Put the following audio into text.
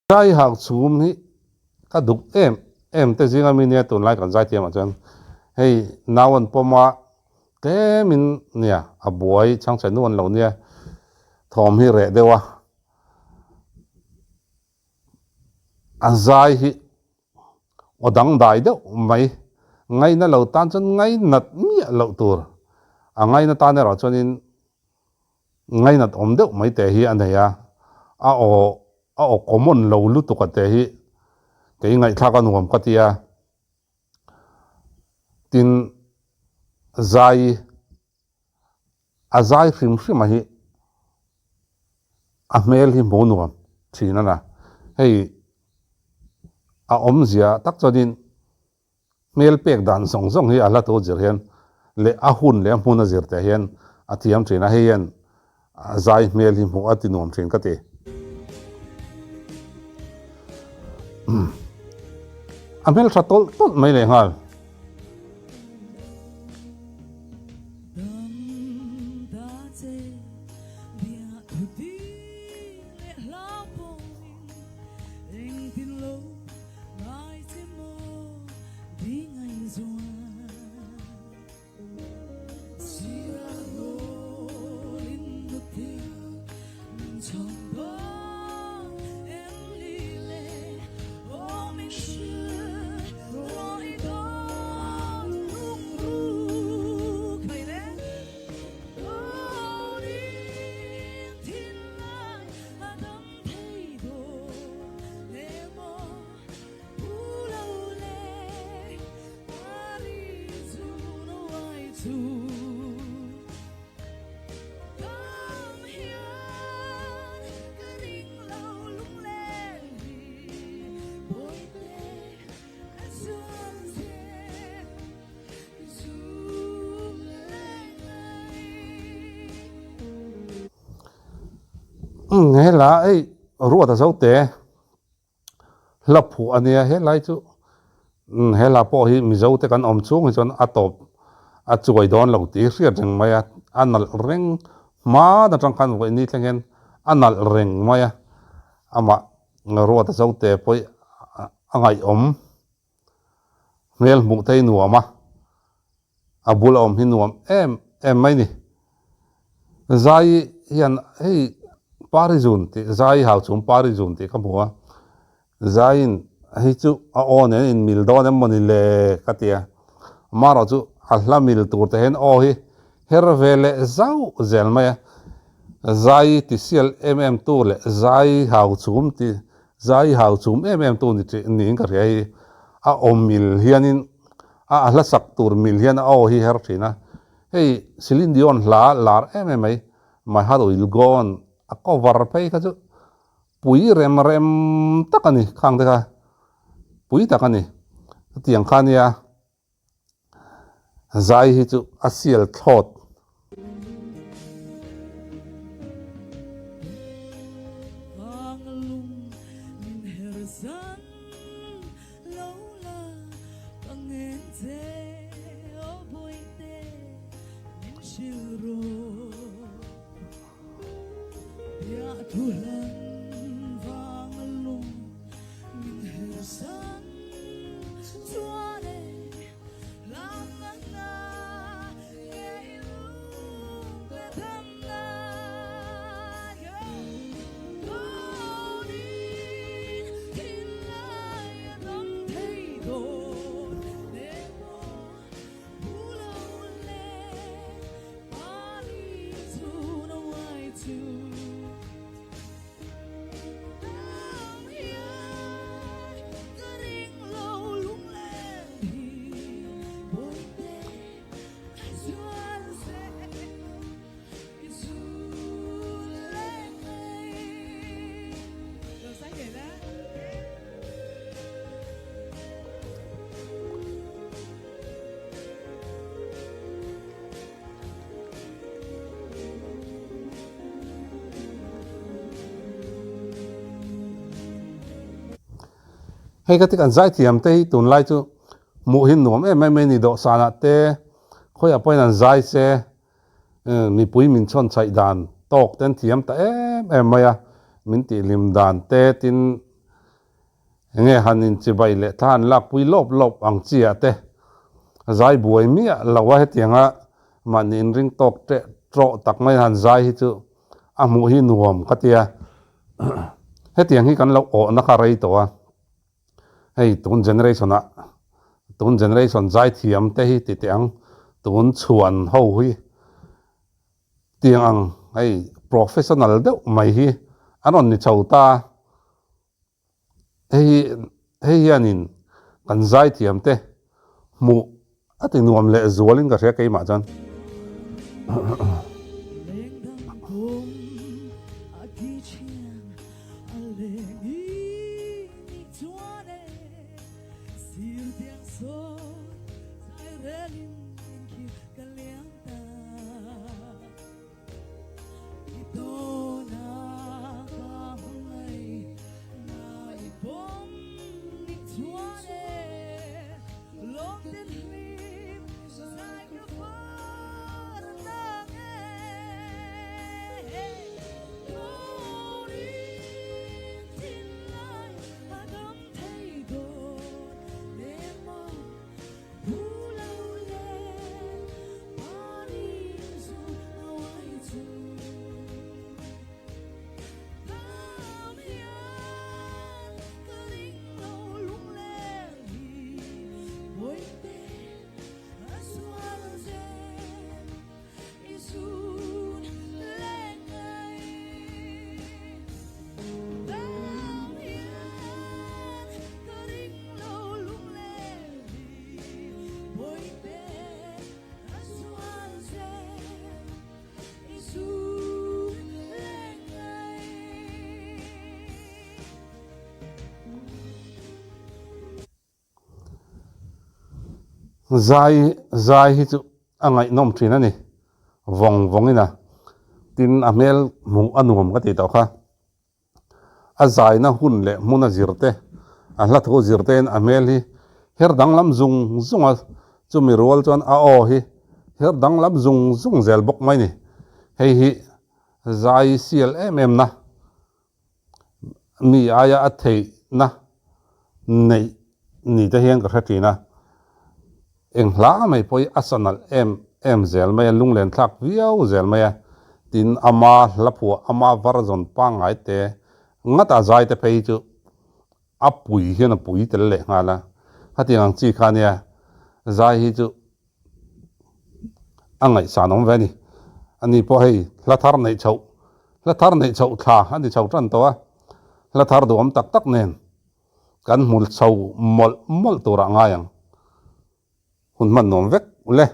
Zaii Hauchhum hi ka duk em te zinga mi nia tun lai kan zai tiam chuan hei nawan poma te min nia a buai chang chen nuan lo nia thom hi re dewa a Zaii hi odang dai deuh mai ngai na lo tan chuan ngai nat mi lo tur a ngai na tan ero chuanin ngai nat om deuh mai te hi an heya a o common lo lu tu ka te hi ke ngai thla ka nuam ka tia tin Zaii a Zaii hrim hi a hmel hi mo nuam thina na hei a om zia tak chuanin hmel pek dan zong hi a la to zir hian le a hun le hmun a zir te hian a thiam thina hei hian a Zaii hmel hi mo a ti nuam thin ka ti a hmel tha tol mai le ngal nghe là ấy ruột là xấu té lập phụ anh ấy hết lại chú hết là bỏ hi mi dâu te kan om chung hi chon atop a chuai don lo ti hriat reng mai anal reng ma da tang kan voi ni thengen anal reng mai ama ruột là xấu te poi angai om mel mu thei nuama abul om hi nuam em mai ni Zaii hian hei Pari zun ti Zaii Hauchhum Pari zun ti ka bua Zaii hi chu a on in mil don em moni le katia maro chu a hla mil tur te hen o hi hervele zau zel mai Zaii ti sial tu le Zaii Hauchhum ti Zaii Hauchhum tu ni ka ri a om mil hianin a hla sak tur mil hian o hi her thina hei silin dion hla lar mai mai ha do il gon a cover phei ka chu pui rem takani khang de ka pui takani tiang khania Zaii hi chu a sial thot hei ka tik an Zaii thiam te hi tun lai chu mu hin nuam em ni do sana te khoi a point an Zaii se mi pui min chon chai dan tok ten thiam ta em mai min ti lim dan te tin nghe hanin chi bai le than lak pui lop lop ang chia te zai buai mi lawa he tianga manin ring tok te tro tak mai han zai hi chu amu hi nuam katia he tiang hi kan lo o na kha rei to a hei tun generation zai thiam te hi ti tiang tun chuan ho hi tiang ang hei professional deuh mai hi anon ni chauta hei anin kan zai thiam te mu ati nuam le zualin ka hria kei ma chan Zaii hi chu angai nom thin ani vong ina tin amel mung anuam ka ti to kha a zai na hun le muna zirte a hla tho zirten amel hi her dang lam zunga chu mi rol chon a o hi her dang lam zung zel bok mai ni hei hi zai CLMM na mi aya a thei na nei ni te hian ka thati na eng hla mai poi arsenal em zel mai lung len thak viau zel mai tin ama hlapu ama varzon pangai te ngata zai te pei chu apui hian apui tel le ngala hatiang chi khania zai hi chu angai sanom veni ani po hei hlathar nei chau tha ani chau tran to a hlathar duam tak nen kan mul chau mol tura ngayang hun man nom vek le